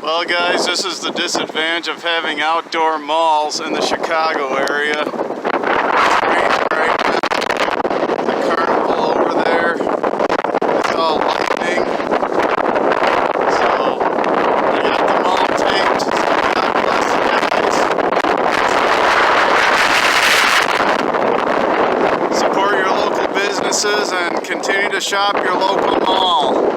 Well guys, this is the disadvantage of having outdoor malls in the Chicago area. It's raining right now. The carnival over there, it's all lightning. So, I got the mall taped, so God bless you guys. Support your local businesses and continue to shop your local mall.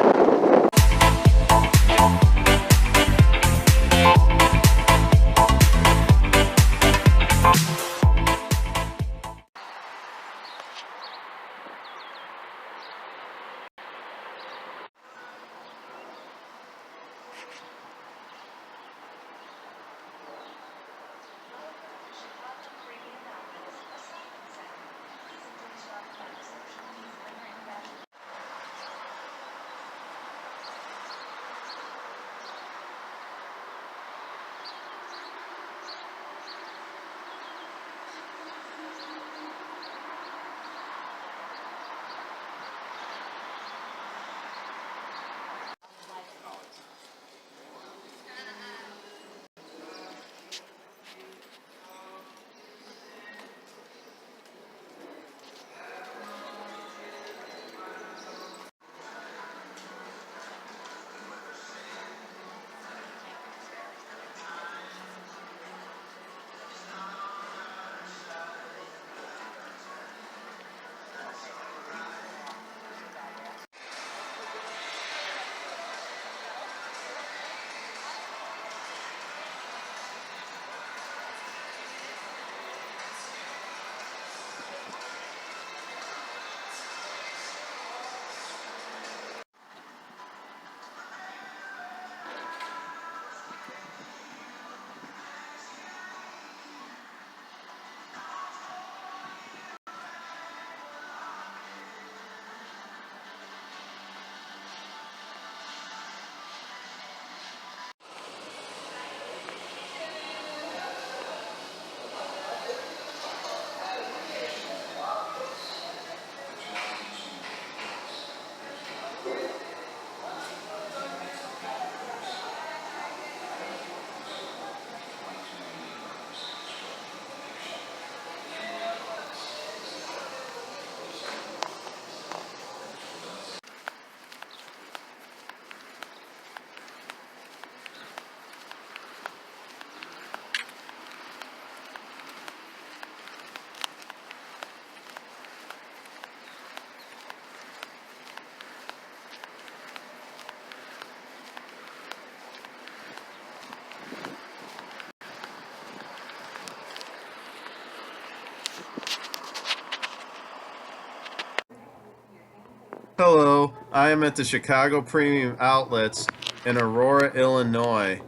Hello, I am at the Chicago Premium Outlets in Aurora, Illinois,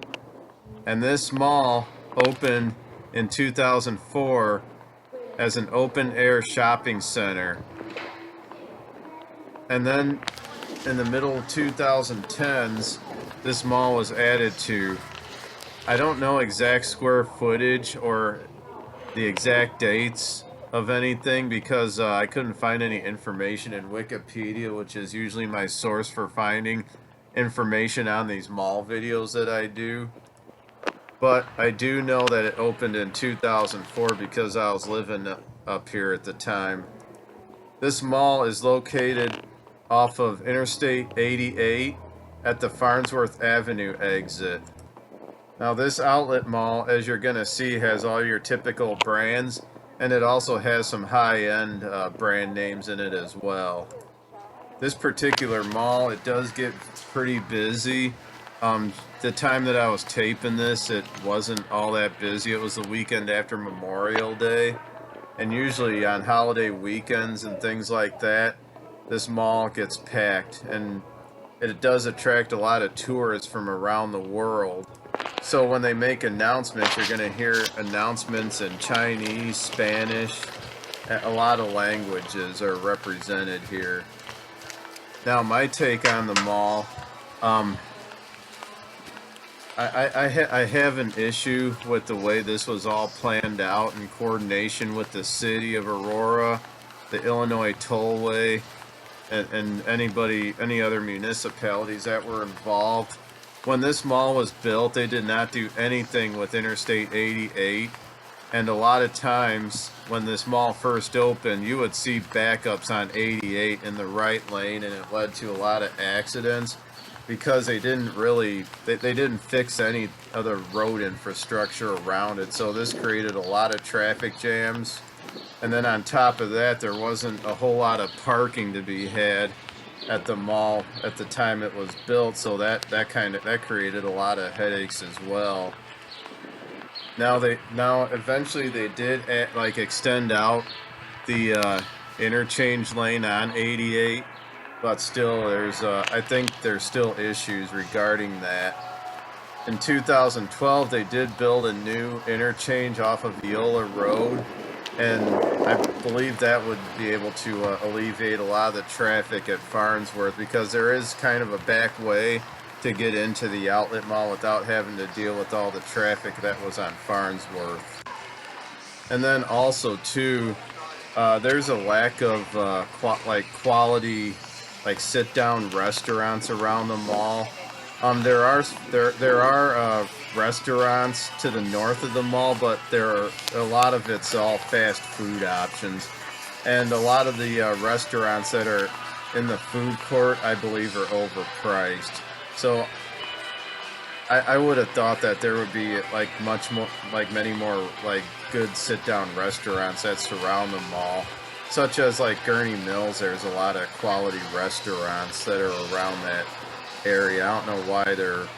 and this mall opened in 2004 as an open-air shopping center. And then in the middle of 2010s, this mall was added to. I don't know exact square footage or the exact dates of anything because I couldn't find any information in Wikipedia, which is usually my source for finding information on these mall videos that I do. But I do know that it opened in 2004 because I was living up here at the time. This mall is located off of Interstate 88 at the Farnsworth Avenue exit. Now this outlet mall, as you're going to see, has all your typical brands, and it also has some high-end brand names in it as well. This particular mall, it does get pretty busy. The time that I was taping this, it wasn't all that busy. It was the weekend after Memorial Day, and usually on holiday weekends and things like that, this mall gets packed, and it does attract a lot of tourists from around the world. So when they make announcements, you're going to hear announcements in Chinese, Spanish, a lot of languages are represented here. Now my take on the mall, I have an issue with the way this was all planned out in coordination with the city of Aurora, the Illinois Tollway, and any other municipalities that were involved. when this mall was built, they did not do anything with Interstate 88. And a lot of times when this mall first opened, you would see backups on 88 in the right lane, and it led to a lot of accidents because they didn't fix any other road infrastructure around it. So this created a lot of traffic jams. And then on top of that, there wasn't a whole lot of parking to be had at the mall at the time it was built, so that created a lot of headaches as well. Now eventually they did extend out the interchange lane on 88, but still I think there's still issues regarding that. In 2012 they did build a new interchange off of Viola Road, and I believe that would be able to alleviate a lot of the traffic at Farnsworth, because there is kind of a back way to get into the outlet mall without having to deal with all the traffic that was on Farnsworth. And then also too, there's a lack of quality sit-down restaurants around the mall. There are restaurants to the north of the mall, but a lot of it's all fast food options, and a lot of the restaurants that are in the food court, I believe, are overpriced. So I would have thought that there would be many more good sit-down restaurants that surround the mall, such as Gurney Mills. There's a lot of quality restaurants that are around that area. I don't know why there's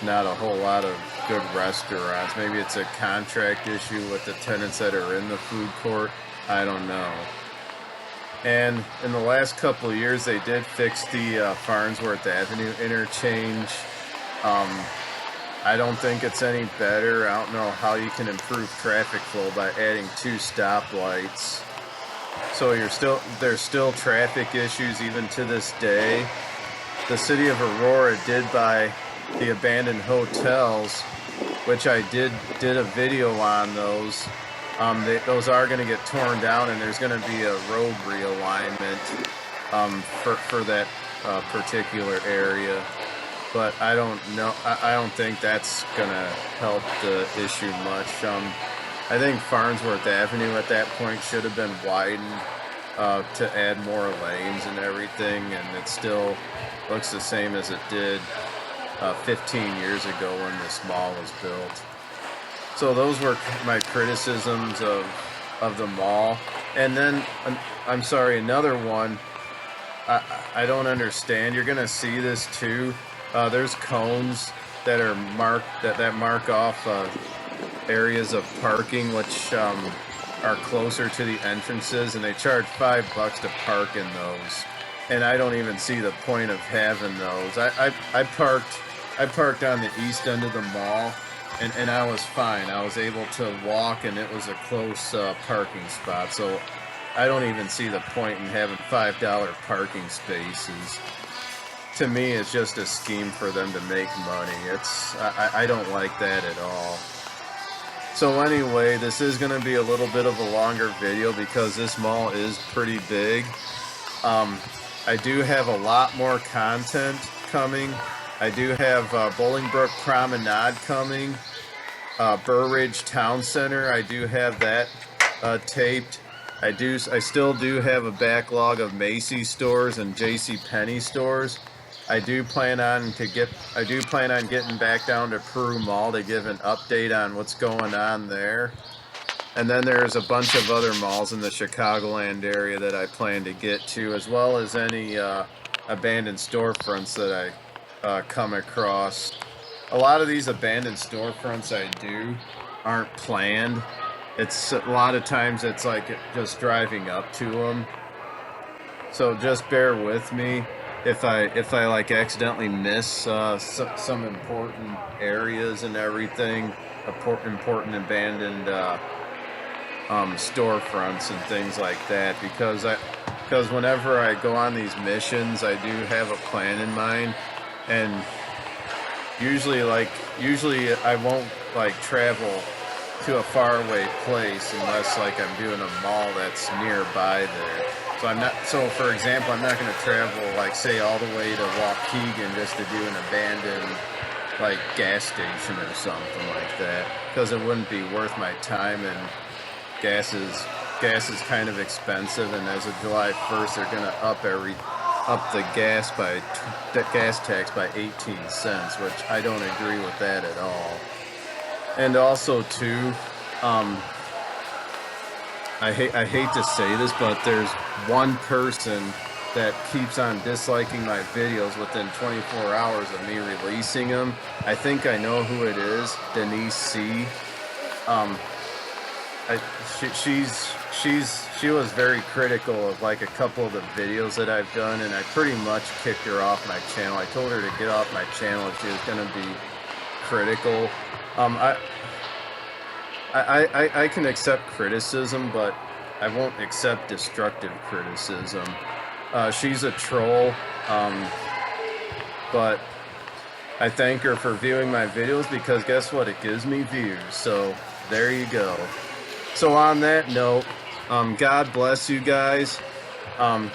not a whole lot of good restaurants. Maybe it's a contract issue with the tenants that are in the food court. I don't know. And in the last couple of years, they did fix the Farnsworth Avenue interchange. I don't think it's any better. I don't know how you can improve traffic flow by adding 2 stoplights. So there's still traffic issues even to this day. The city of Aurora did buy the abandoned hotels, which I did a video on those. Those are going to get torn down, and there's going to be a road realignment for that particular area. But I don't know. I don't think that's going to help the issue much. I think Farnsworth Avenue at that point should have been widened to add more lanes and everything, and it still looks the same as it did 15 years ago when this mall was built. So those were my criticisms of the mall. And then, I'm sorry, another one I don't understand. You're going to see this too. There's cones that are marked that mark off areas of parking which are closer to the entrances, and they charge $5 to park in those. And I don't even see the point of having those. I parked on the east end of the mall, and I was fine. I was able to walk, and it was a close parking spot. So I don't even see the point in having $5 parking spaces. To me, it's just a scheme for them to make money. I don't like that at all. So anyway, this is going to be a little bit of a longer video because this mall is pretty big. I do have a lot more content coming. I do have Bolingbrook Promenade coming. Burr Ridge Town Center, I do have that taped. I still do have a backlog of Macy's stores and JCPenney stores. I do plan on getting back down to Peru Mall to give an update on what's going on there. And then there's a bunch of other malls in the Chicagoland area that I plan to get to, as well as any abandoned storefronts that I come across. A lot of these abandoned storefronts I do aren't planned. It's a lot of times it's like just driving up to them. So just bear with me if I accidentally miss some important areas and everything, important abandoned storefronts and things like that, because whenever I go on these missions, I do have a plan in mind, and usually I won't travel to a faraway place unless I'm doing a mall that's nearby there. So for example, I'm not going to travel say all the way to Waukegan just to do an abandoned like gas station or something like that, because it wouldn't be worth my time, and gas is kind of expensive, and as of July 1st they're gonna up the gas tax by 18 cents, which I don't agree with that at all. And also too, I hate to say this, but there's one person that keeps on disliking my videos within 24 hours of me releasing them. I think I know who it is, Denise C. She was very critical of like a couple of the videos that I've done, and I pretty much kicked her off my channel. I told her to get off my channel if she was going to be critical. I can accept criticism, but I won't accept destructive criticism. She's a troll, but I thank her for viewing my videos, because guess what? It gives me views. So there you go. So on that note, God bless you guys.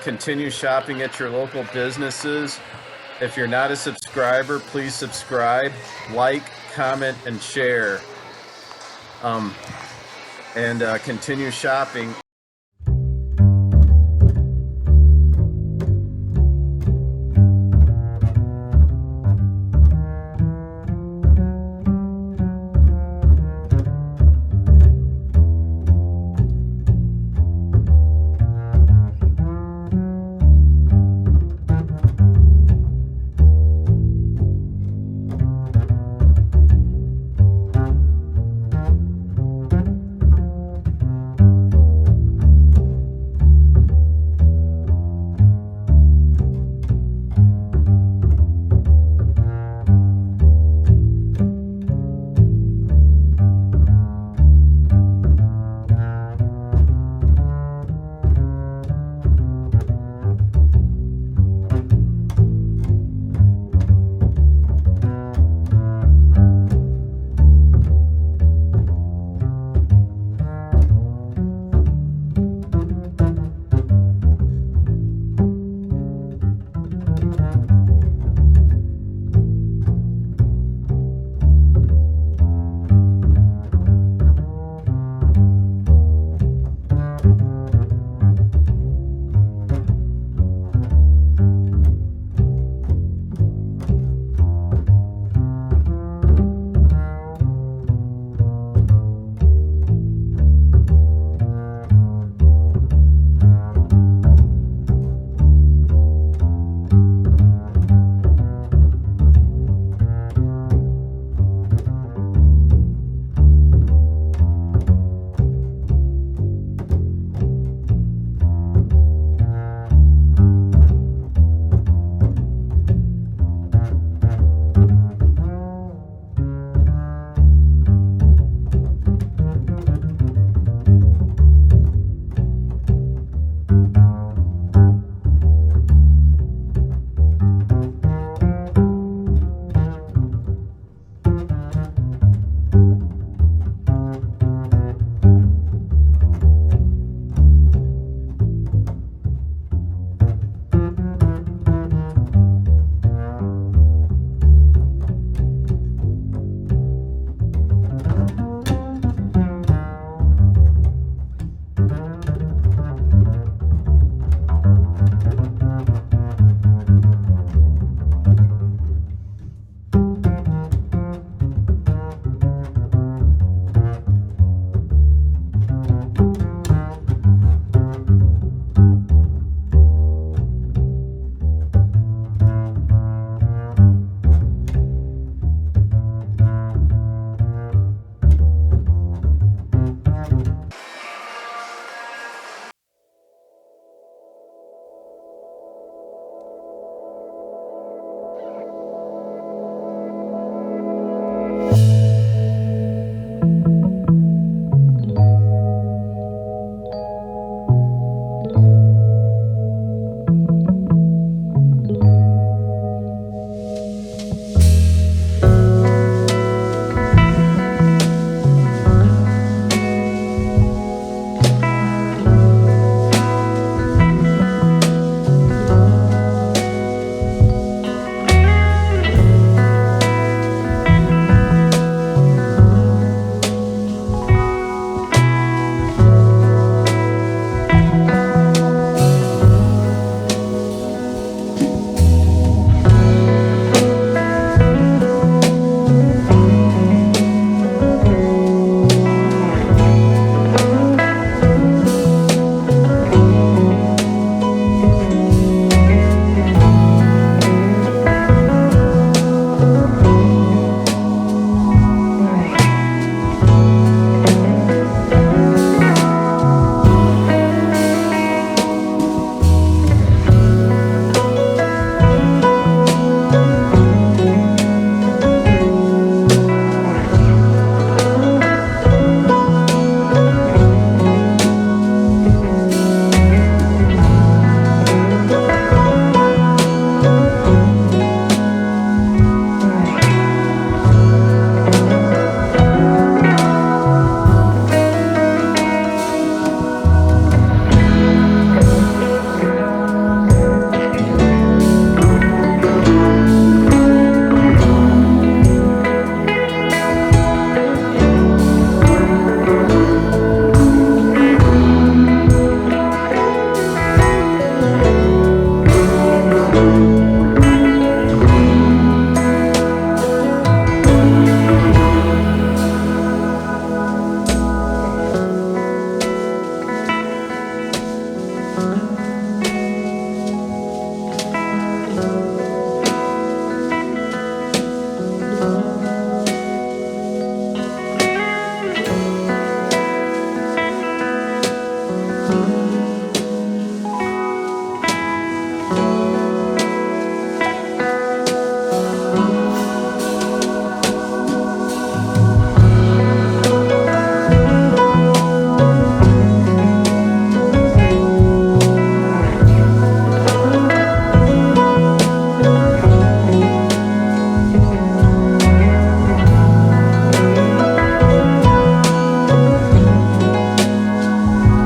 Continue shopping at your local businesses. If you're not a subscriber, please subscribe, like, comment, and share. And continue shopping.